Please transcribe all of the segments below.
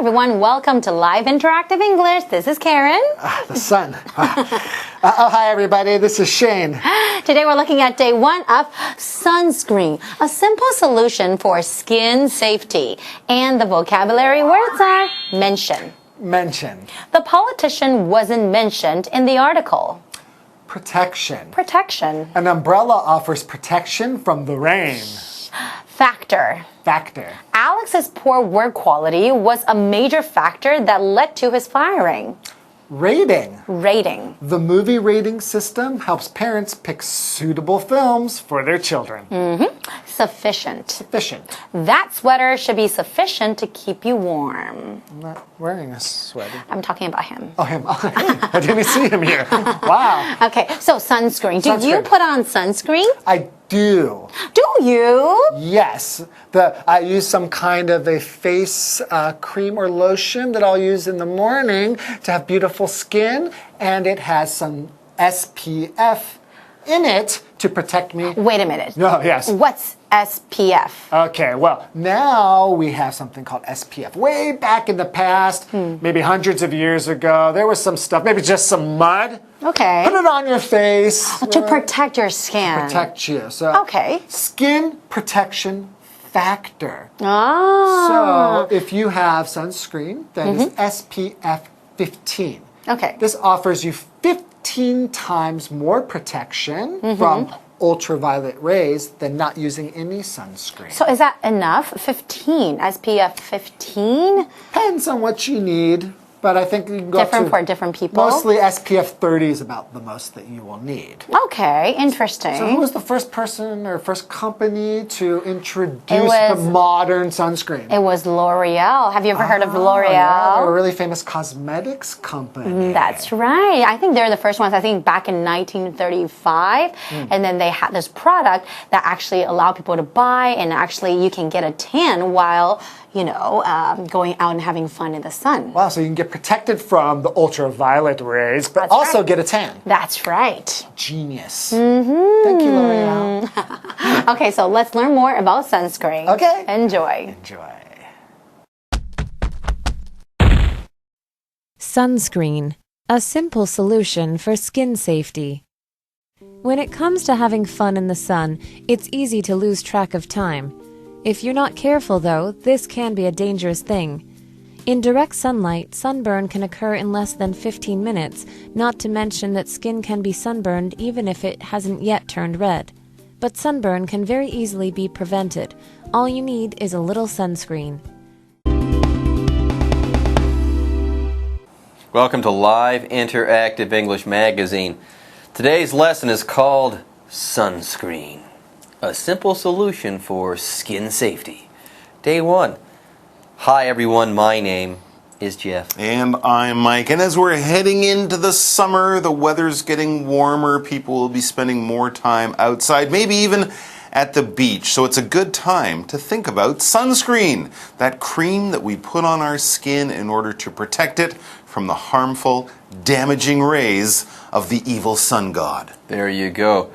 everyone, welcome to Live Interactive English. This is Karen. The sun. Hi everybody, this is Shane. Today we're looking at day 1 of sunscreen, a simple solution for skin safety. And the vocabulary words are mention. Mention. The politician wasn't mentioned in the article. Protection. Protection. An umbrella offers protection from the rain. Factor. Factor. Alex's poor work quality was a major factor that led to his firing. Rating. Rating. The movie rating system helps parents pick suitable films for their children. Sufficient. Sufficient. That sweater should be sufficient to keep you warm. I'm not wearing a sweater. I'm talking about him. Oh, him. I didn't see him here. Wow. Okay, so sunscreen. Do you Sunscreen. put on sunscreen? I do. Do you? Yes. I use some kind of a face cream or lotion that I'll use in the morning to have beautiful skin, and it has some SPF in it to protect me. Wait a minute. Oh, yes. What's SPF? Okay, well, now we have something called SPF. Way back in the past, maybe hundreds of years ago, there was some stuff, maybe just some mud. Okay. Put it on your face. To protect your skin. Protect you. So, Okay. Skin protection factor. Oh. So, if you have sunscreen that is SPF 15, Okay. this offers you 15 times more protection from ultraviolet rays than not using any sunscreen. So is that enough? 15. SPF 15? Depends on what you need, but I think you can go Different up for to different people? mostly SPF 30 is about the most that you will need. Okay, interesting. So who was the first person or first company to introduce It was- the modern sunscreen? It was L'Oreal. Have you ever heard of L'Oreal? Yeah, they're a really famous cosmetics company. That's right. I think they're the first ones, I think back in 1935. And then they had this product that actually allowed people to buy, and actually you can get a tan while, going out and having fun in the sun. Wow, so you can get protected from the ultraviolet rays, but That's also right. get a tan. That's right. Genius. Thank you, L'Oreal. Okay, so let's learn more about sunscreen. Okay. Enjoy. Enjoy. Sunscreen, a simple solution for skin safety. When it comes to having fun in the sun, it's easy to lose track of time. If you're not careful, though, this can be a dangerous thing. In direct sunlight, sunburn can occur in less than 15 minutes, not to mention that skin can be sunburned even if it hasn't yet turned red. But sunburn can very easily be prevented. All you need is a little sunscreen. Welcome to Live Interactive English Magazine. Today's lesson is called Sunscreen, a simple solution for skin safety. Day 1. Hi everyone, my name is Jeff. And I'm Mike. And as we're heading into the summer, the weather's getting warmer, people will be spending more time outside, maybe even at the beach. So it's a good time to think about sunscreen, that cream that we put on our skin in order to protect it from the harmful, damaging rays of the evil sun god. There you go.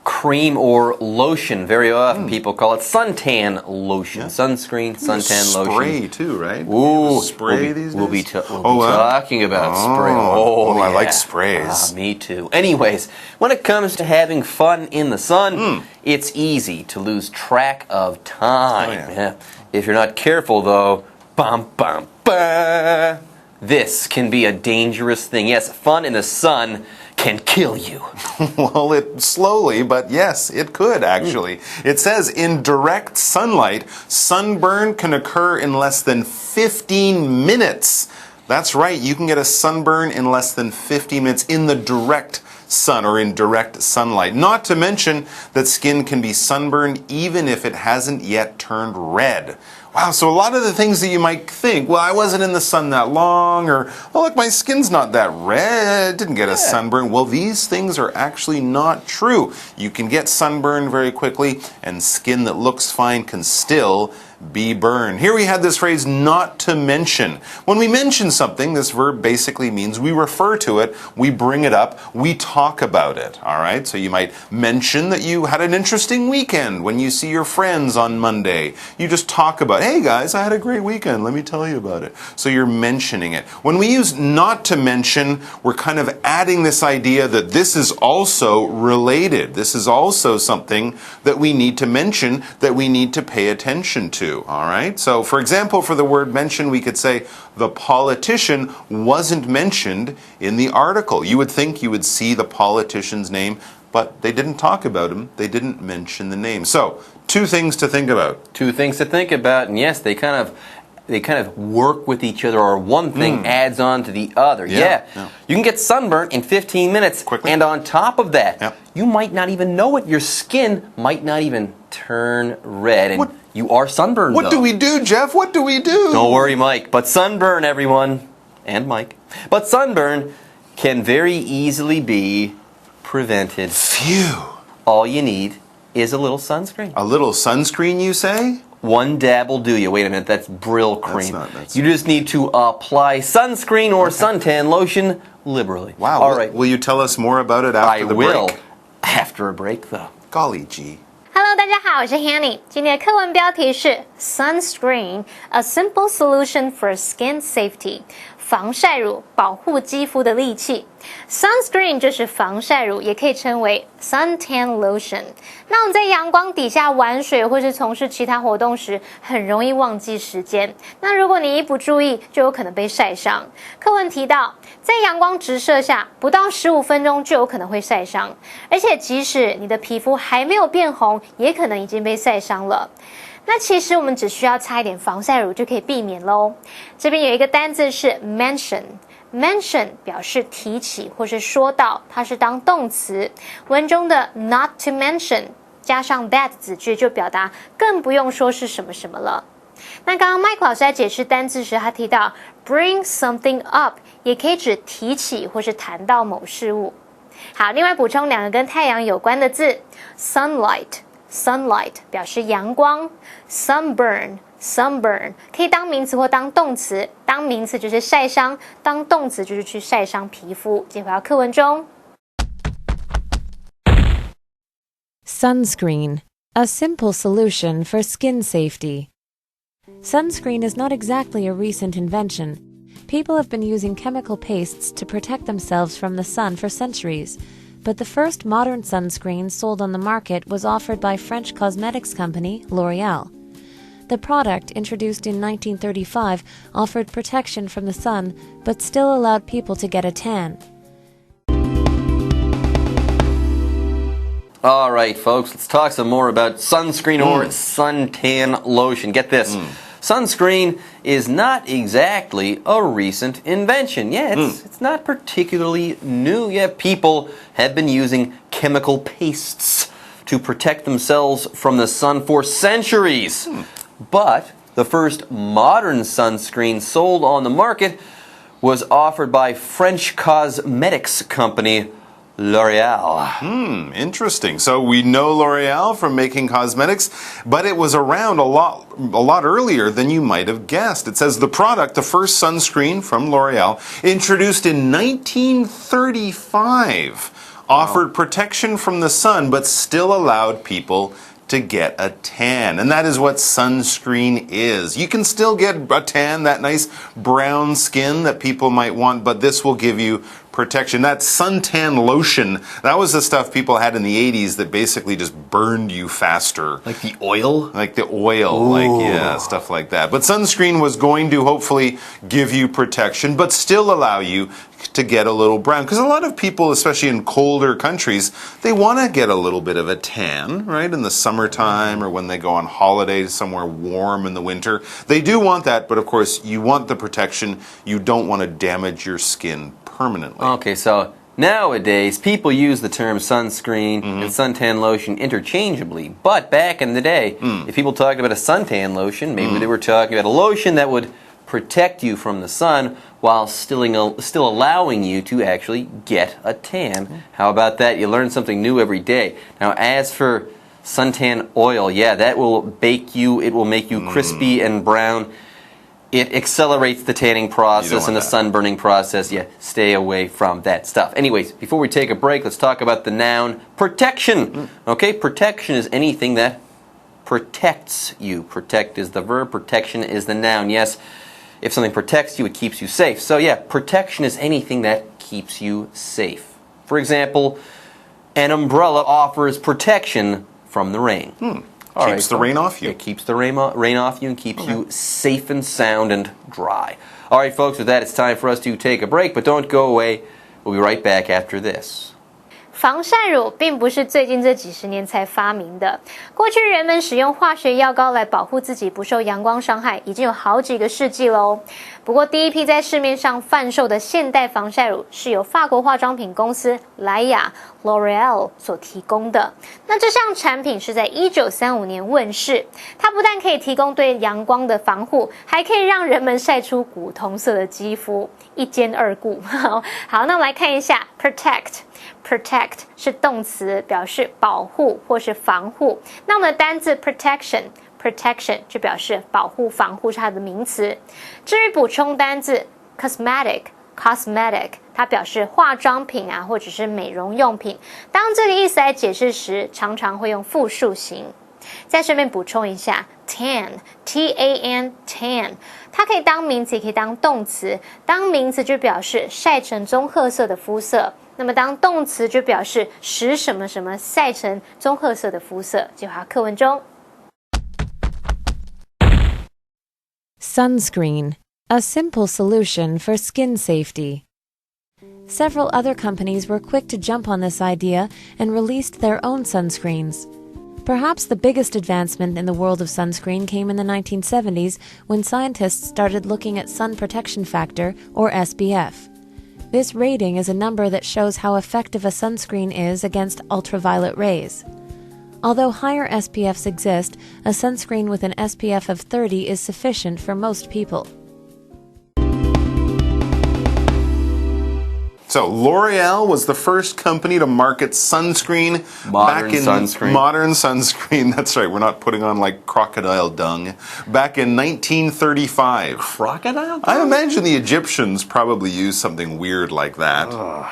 Cream or lotion. Very often people call it suntan lotion. Yeah. Sunscreen, suntan lotion. Spray too, right? Ooh, spray these days? We'll be talking about spray. Oh, I yeah. like sprays. Me too. Anyways, when it comes to having fun in the sun, it's easy to lose track of time. Oh, yeah. If you're not careful, though, bum, bum, bum, this can be a dangerous thing. Yes, fun in the sun can kill you. Well, it slowly, but yes, it could actually. It says in direct sunlight, sunburn can occur in less than 15 minutes. That's right, you can get a sunburn in less than 15 minutes in the direct sun or in direct sunlight. Not to mention that skin can be sunburned even if it hasn't yet turned red. Wow, so a lot of the things that you might think, well, I wasn't in the sun that long, or, oh, look, my skin's not that red, didn't get a sunburn. Well, these things are actually not true. You can get sunburned very quickly, and skin that looks fine can still be burned. Here we had this phrase, not to mention. When we mention something, this verb basically means we refer to it, we bring it up, we talk talk about it, all right? So you might mention that you had an interesting weekend when you see your friends on Monday. You just talk about, hey guys, I had a great weekend. Let me tell you about it. So you're mentioning it. When we use not to mention, we're kind of adding this idea that this is also related. This is also something that we need to mention, that we need to pay attention to, all right? So for example, for the word mention, we could say the politician wasn't mentioned in the article. You would think you would see the politician's name, but they didn't talk about him. They didn't mention the name. So, two things to think about. Two things to think about, and yes, they kind of work with each other, or one thing adds on to the other. Yeah. You can get sunburnt in 15 minutes. Quickly. And on top of that, you might not even know it. Your skin might not even turn red. And you are sunburned, What do we do, Jeff? What do we do? Don't worry, Mike. But sunburn, everyone, and Mike. But sunburn can very easily be prevented. Phew. All you need is a little sunscreen. A little sunscreen, you say? One dab will do you. Wait a minute, that's Brill cream. That's you just need to apply sunscreen or suntan lotion liberally. Wow. All right. Will you tell us more about it after the break? I will. After a break, though. Golly gee. Hello， 大家好，我是 Hanny。今天的课文标题是 Sunscreen: A Simple Solution for Skin Safety。防晒乳，保护肌肤的利器。Sunscreen 就是防晒乳，也可以称为 suntan lotion。那我们在阳光底下玩水或是从事其他活动时，很容易忘记时间。那如果你一不注意，就有可能被晒伤。课文提到，在阳光直射下，不到15分钟就有可能会晒伤，而且即使你的皮肤还没有变红，也可能已经被晒伤了。那其实我们只需要擦一点防晒乳就可以避免咯。这边有一个单字是 mention。mention 表示提起或是说到，它是当动词。文中的 not to mention 加上 that 子句就表达更不用说是什么什么了。那刚刚 Mike 老师在解释单字时，他提到 bring something up 也可以指提起或是谈到某事物。好，另外补充两个跟太阳有关的字 sunlight 表示阳光 sunburn 可以当名词或当动词，当名词就是晒伤，当动词就是去晒伤皮肤。接回到课文中。Sunscreen, a simple solution for skin safety. Sunscreen is not exactly a recent invention. People have been using chemical pastes to protect themselves from the sun for centuries, but the first modern sunscreen sold on the market was offered by French cosmetics company L'Oreal. The product, introduced in 1935, offered protection from the sun, but still allowed people to get a tan. All right, folks, let's talk some more about sunscreen or suntan lotion. Get this. Sunscreen is not exactly a recent invention. Yeah, it's not particularly new. Yeah, people have been using chemical pastes to protect themselves from the sun for centuries. But the first modern sunscreen sold on the market was offered by French cosmetics company L'Oreal. Interesting. So we know L'Oreal from making cosmetics, but it was around a lot earlier than you might have guessed. It says the product, the first sunscreen from L'Oreal, introduced in 1935, offered protection from the sun, but still allowed people to get a tan. And that is what sunscreen is. You can still get a tan, that nice brown skin that people might want, but this will give you protection. That suntan lotion, that was the stuff people had in the 80s that basically just burned you faster. Like the oil? Like the oil, stuff like that. But sunscreen was going to hopefully give you protection, but still allow you to get a little brown. Because a lot of people, especially in colder countries, they want to get a little bit of a tan, right? In the summertime or when they go on holiday somewhere warm in the winter. They do want that, but of course you want the protection. You don't want to damage your skin permanently. Okay, so nowadays people use the term sunscreen and suntan lotion interchangeably. But back in the day, if people talked about a suntan lotion, maybe they were talking about a lotion that would protect you from the sun while still allowing you to actually get a tan. How about that? You learn something new every day. Now, as for suntan oil, yeah, that will bake you. It will make you crispy and brown It accelerates the tanning process and the sunburning process. Yeah, stay away from that stuff. Anyways, before we take a break, let's talk about the noun protection. Okay, protection is anything that protects you. Protect is the verb, protection is the noun. Yes, if something protects you, it keeps you safe. So yeah, protection is anything that keeps you safe. For example, an umbrella offers protection from the rain. Keeps the rain off you. It keeps the rain off you and keeps you safe and sound and dry. All right, folks, with that, it's time for us to take a break, but don't go away. We'll be right back after this. 防晒乳并不是最近这几十年才发明的，过去人们使用化学药膏来保护自己不受阳光伤害，已经有好几个世纪喽。不过，第一批在市面上贩售的现代防晒乳是由法国化妆品公司莱雅 L'Oreal 所提供的。那这项产品是在1935年问世，它不但可以提供对阳光的防护，还可以让人们晒出古铜色的肌肤，一兼二顾。好，那我们来看一下 protect。Protect 是动词，表示保护或是防护。那我们的单字 protection 就表示保护、防护是它的名词。至于补充单字 cosmetic， 它表示化妆品啊，或者是美容用品。当这个意思来解释时，常常会用复数形。再顺便补充一下 tan， 它可以当名词，也可以当动词。当名词就表示晒成棕褐色的肤色。那么当动词就表示使什么什么晒成棕褐色的肤色，就好课文中。Sunscreen, a simple solution for skin safety. Several other companies were quick to jump on this idea and released their own sunscreens. Perhaps the biggest advancement in the world of sunscreen came in the 1970s when scientists started looking at sun protection factor, or SPF. This rating is a number that shows how effective a sunscreen is against ultraviolet rays. Although higher SPFs exist, a sunscreen with an SPF of 30 is sufficient for most people. So L'Oreal was the first company to market sunscreen. Modern sunscreen. That's right. We're not putting on like crocodile dung. Back in 1935. Crocodile dung? I imagine the Egyptians probably used something weird like that.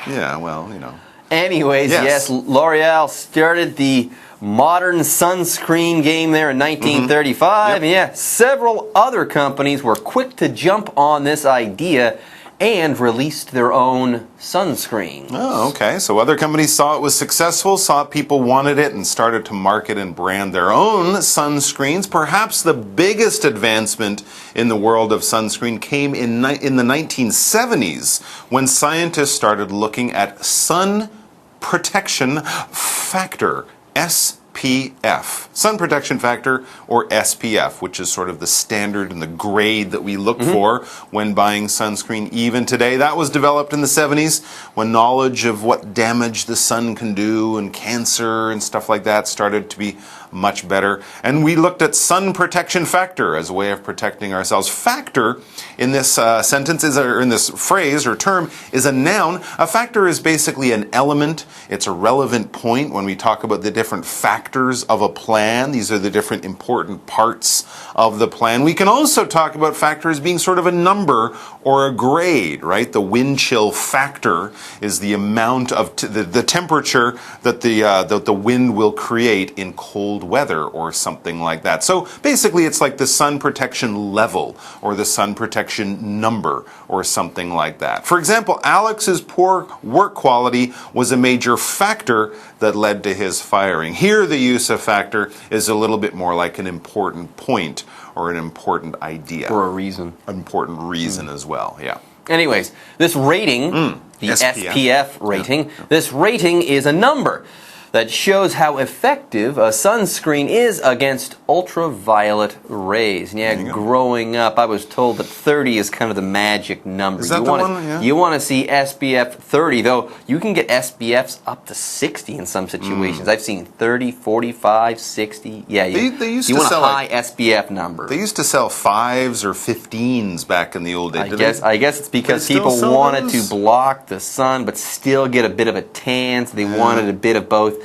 Yeah, well, you know. Anyways, yes, L'Oreal started the modern sunscreen game there in 1935. And yeah, several other companies were quick to jump on this idea and released their own sunscreen. Oh, okay. So other companies saw it was successful, saw people wanted it, and started to market and brand their own sunscreens. Perhaps the biggest advancement in the world of sunscreen came in the 1970s when scientists started looking at sun protection factor, SPF. Sun protection factor, or SPF, which is sort of the standard and the grade that we look for when buying sunscreen even today. That was developed in the 70s when knowledge of what damage the sun can do and cancer and stuff like that started to be much better. And we looked at sun protection factor as a way of protecting ourselves. Factor in this sentence or in this phrase or term is a noun. A factor is basically an element. It's a relevant point when we talk about the different factors of a plan. These are the different important parts of the plan. We can also talk about factor as being sort of a number or a grade, right? The wind chill factor is the amount of the temperature that the wind will create in cold weather or something like that. So basically it's like the sun protection level or the sun protection number or something like that. For example, Alex's poor work quality was a major factor that led to his firing. Here the use of factor is a little bit more like an important point or an important idea. For a reason. An important reason as well, yeah. Anyways, this rating, the SPF rating, this rating is a number that shows how effective a sunscreen is against ultraviolet rays. And yeah, growing up, I was told that 30 is kind of the magic number. Is that the one? Yeah. You want to see SPF 30, though you can get SPFs up to 60 in some situations. I've seen 30, 45, 60. Yeah, they used you to want sell a high SPF number. They used to sell 5s or 15s back in the old days. I guess it's because people wanted to block the sun but still get a bit of a tan, so they wanted a bit of both.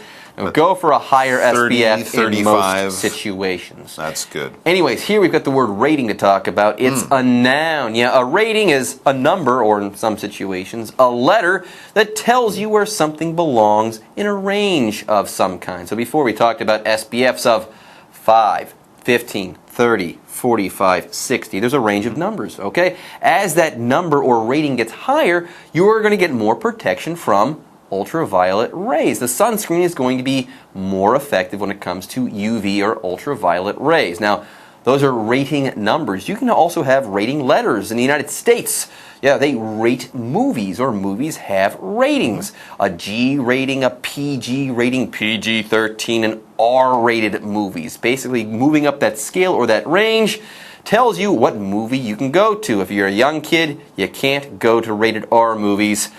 Go for a higher 30, SPF 35. in most situations. That's good. Anyways, here we've got the word rating to talk about. It's a noun. Yeah, a rating is a number, or in some situations, a letter that tells you where something belongs in a range of some kind. So before we talked about SPFs of 5, 15, 30, 45, 60. There's a range of numbers, okay? As that number or rating gets higher, you are going to get more protection from ultraviolet rays. The sunscreen is going to be more effective when it comes to UV or ultraviolet rays. Now, those are rating numbers. You can also have rating letters. In the United States, yeah, they rate movies, or movies have ratings. A G rating, a PG rating, PG-13, and R-rated movies. Basically, moving up that scale or that range tells you what movie you can go to. If you're a young kid, you can't go to rated R movies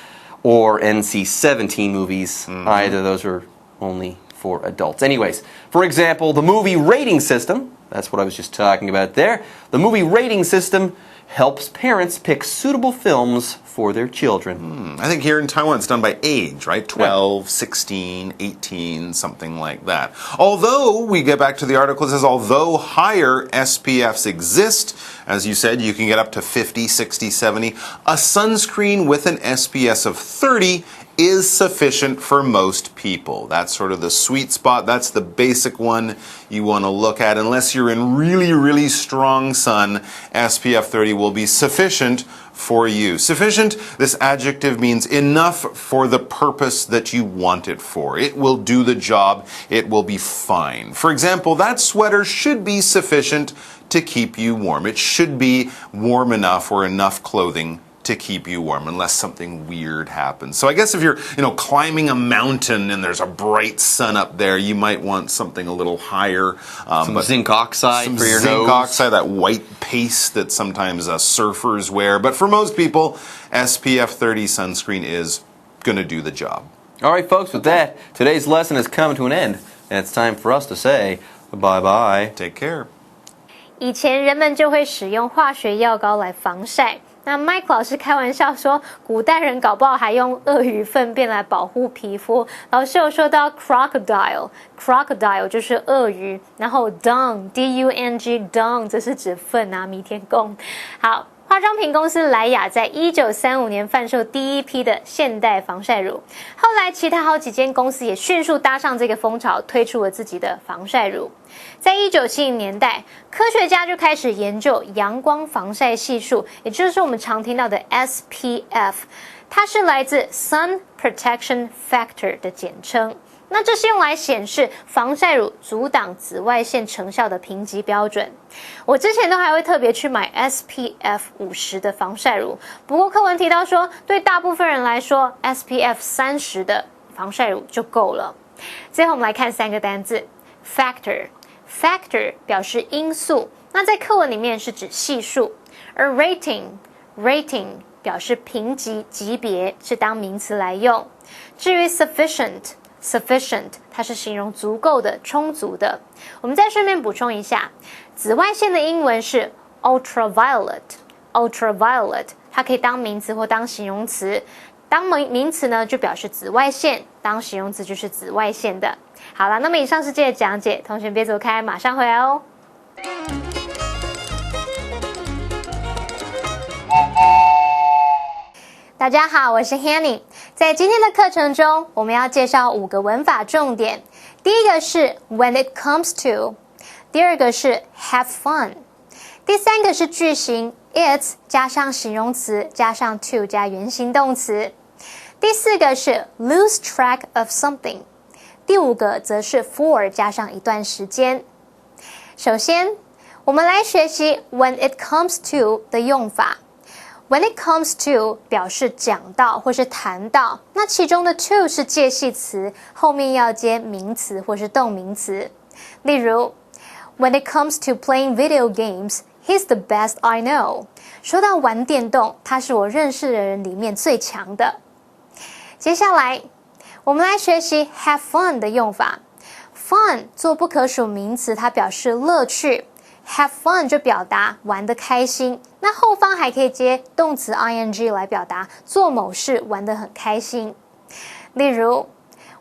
or NC-17 movies. Either of those are only for adults. Anyways, for example, the movie rating system, that's what I was just talking about there. The movie rating system helps parents pick suitable films for their children. I think here in Taiwan it's done by age, right? 12, 16, 18, something like that. Although, we get back to the article, it says, although higher SPFs exist, as you said, you can get up to 50, 60, 70, a sunscreen with an SPF of 30 is sufficient for most people. That's sort of the sweet spot. That's the basic one you want to look at. Unless you're in really, really strong sun, SPF 30 will be sufficient for you. Sufficient, this adjective means enough for the purpose that you want it for. It will do the job. It will be fine. For example, that sweater should be sufficient to keep you warm. It should be warm enough, or enough clothing to keep you warm, unless something weird happens. So I guess if you're, climbing a mountain and there's a bright sun up there, you might want something a little higher. Some zinc oxide for your nose. Zinc oxide, that white paste that sometimes surfers wear. But for most people, SPF 30 sunscreen is going to do the job. All right, folks, with that, today's lesson has come to an end, and it's time for us to say bye-bye. Take care. 以前人们就会使用化学药膏来防晒。那 Mike 老师开玩笑说，古代人搞不好还用鳄鱼粪便来保护皮肤。老师有说到 crocodile 就是鳄鱼，然后 dung D-U-N-G dung 这是指粪啊，弥天宫。好。化妆品公司莱雅在1935年贩售第一批的现代防晒乳，后来其他好几间公司也迅速搭上这个风潮，推出了自己的防晒乳。在1970年代，科学家就开始研究阳光防晒系数，也就是我们常听到的 SPF， 它是来自 Sun Protection Factor 的简称。那这是用来显示防晒乳阻挡紫外线成效的评级标准。我之前都还会特别去买 SPF 50的防晒乳，不过课文提到说，对大部分人来说 SPF 30的防晒乳就够了。最后我们来看3个单字 Factor 表示因素，那在课文里面是指系数，而 rating 表示评级级别，是当名词来用。至于 sufficient 它是形容足够的、充足的。我们再顺便补充一下，紫外线的英文是 ultraviolet， 它可以当名词或当形容词。当名词呢，就表示紫外线；当形容词就是紫外线的。好了，那么以上是这个讲解，同学别走开，马上回来哦。大家好，我是 Hanny。在今天的课程中，我们要介绍5个文法重点。第一个是 when it comes to， 第二个是 have fun， 第三个是句型 it 加上形容词加上 to 加原形动词，第四个是 lose track of something， 第5个则是 for 加上一段时间。首先，我们来学习 when it comes to 的用法。When it comes to 表示讲到或是谈到，那其中的 to 是介系词，后面要接名词或是动名词。例如 When it comes to playing video games, he's the best I know. 说到玩电动，他是我认识的人里面最强的。接下来我们来学习 have fun 的用法。Fun 做不可数名词，它表示乐趣。Have fun 就表达玩得开心，那后方还可以接动词 ing 来表达做某事玩得很开心。例如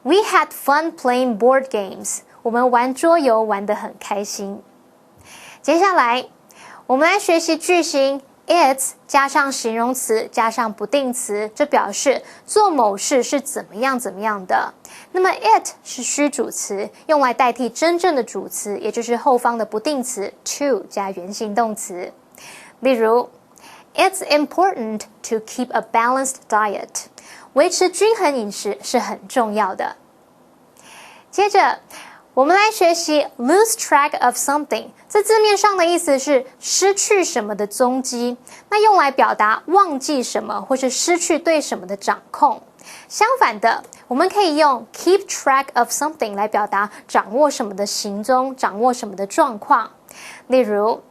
We had fun playing board games. 我们玩桌游玩得很开心。接下来，我们来学习句型 it 加上形容词加上不定词，这表示做某事是怎么样怎么样的。那么 it 是虚主词，用来代替真正的主词，也就是后方的不定词 to 加原形动词。例如 It's important to keep a balanced diet. 维持均衡饮食是很重要的。接着，我们来学习 lose track of something。这字面上的意思是失去什么的踪迹，那用来表达忘记什么或是失去对什么的掌控。相反的，我们可以用 keep track of something 来表达掌握什么的行踪，掌握什么的状况。例如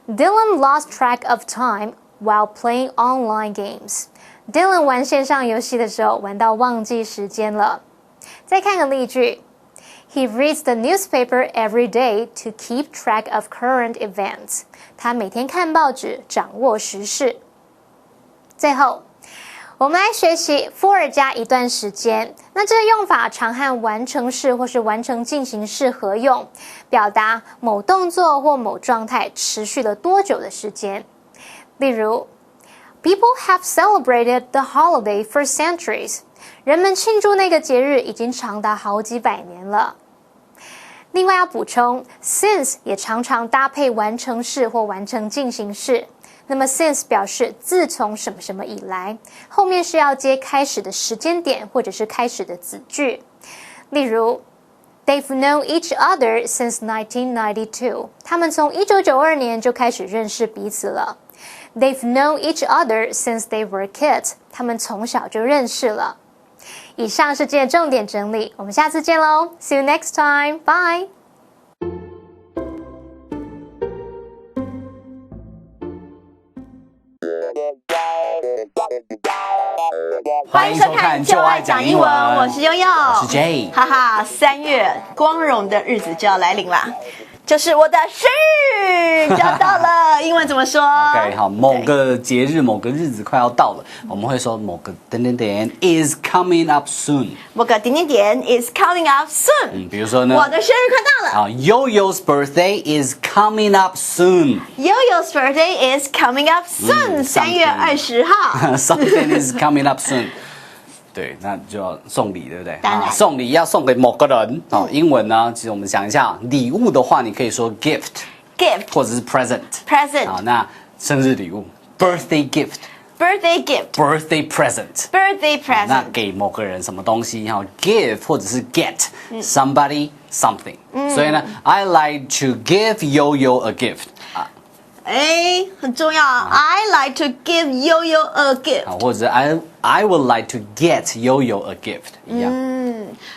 Dylan lost track of time while playing online games. Dylan 玩线上游戏的时候玩到忘记时间了。再看个例句 He reads the newspaper every day to keep track of current events. 他每天看报纸，掌握时事。最后，我们来学习 for 加一段时间。那这个用法常和完成式或是完成进行式合用，表达某动作或某状态持续了多久的时间。例如 People have celebrated the holiday for centuries. 人们庆祝那个节日已经长达好几百年了。另外要补充 since 也常常搭配完成式或完成进行式。那么 since 表示自从什么什么以来，后面是要接开始的时间点或者是开始的子句。例如 They've known each other since 1992. 他们从1992年就开始认识彼此了。They've known each other since they were kids. 他们从小就认识了。以上是今天的重点整理，我们下次见喽 ！See you next time. Bye. 欢迎收看《就爱讲英文》，我是悠悠，我是 Jay。哈哈，3月光荣的日子就要来临啦，就是我的生日就要到了。英文怎么说 ？OK， 好，某个节日、某个日子快要到了，我们会说某个点点点 is coming up soon。某个点点点 is coming up soon。比如说呢，我的生日快到了。好 ，Yo-Yo's birthday is coming up soon。Yo-Yo's birthday is coming up soon。3月20号。Something is coming up soon。对，那就要送礼，对不对？当然，送礼要送给某个人。好，英文呢，其实我们想一下，礼物的话，你可以说 gift， 或者是 present。好，那生日礼物 birthday gift。birthday present。那给某个人什么东西，然后 give 或者是 get somebody something。所以呢 ，I like to give Yo-Yo a gift。很重要啊 ！I like to give Yo-Yo a gift。或者 I would like to get Yo-Yo a gift 一样。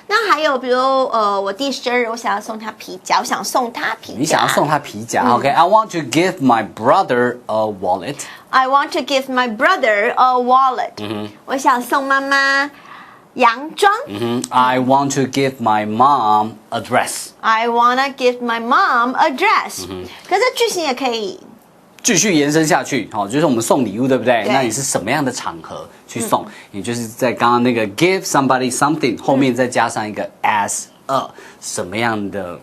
那还有比如我弟生日，我想要送他皮夹，我想送他皮夹。你想要送他皮夹 ？OK，I want to give my brother a wallet。I want to give my brother a wallet。我想送妈妈洋装。I want to give my mom a dress。I wanna give my mom a dress。可是句型也可以继续延伸下去，好，就是我们送礼物，对不对？那你是什么样的场合去送？也就是在刚刚那个 give somebody something 后面再加上一个 as a 什么样的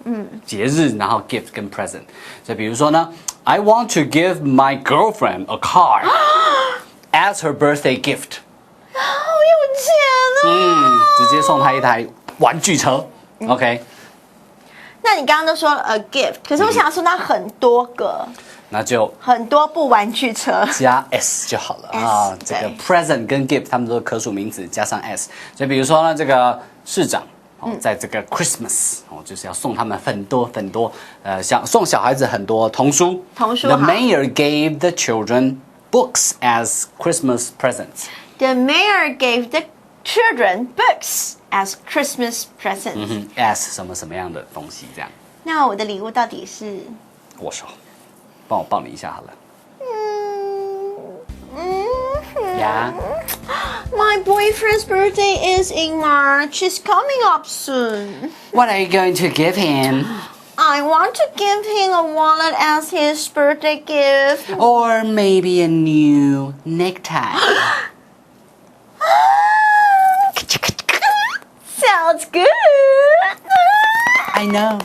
节日，然后 gift 跟 present。所以比如说呢 ，I want to give my girlfriend a car as her birthday gift。好有钱哦！直接送她一台玩具车。OK。那你刚刚都说了 a gift， 可是我想要送他很多个。那就很多部玩具车加 s 就好了啊。这个 present 跟 gift 他们都是可数名词，加上 s。所以比如说呢，这个市长在这个 Christmas 就是要送他们很多很多想送小孩子很多童书。童书。 The mayor gave the children books as Christmas presents. The mayor gave the children books as Christmas presents. As 什么什么样的东西这样？那我的礼物到底是？我说。帮我抱你一下好了。Yeah. My boyfriend's birthday is in March. It's coming up soon. What are you going to give him? I want to give him a wallet as his birthday gift. Or maybe a new necktie. 小 Sounds good. I know.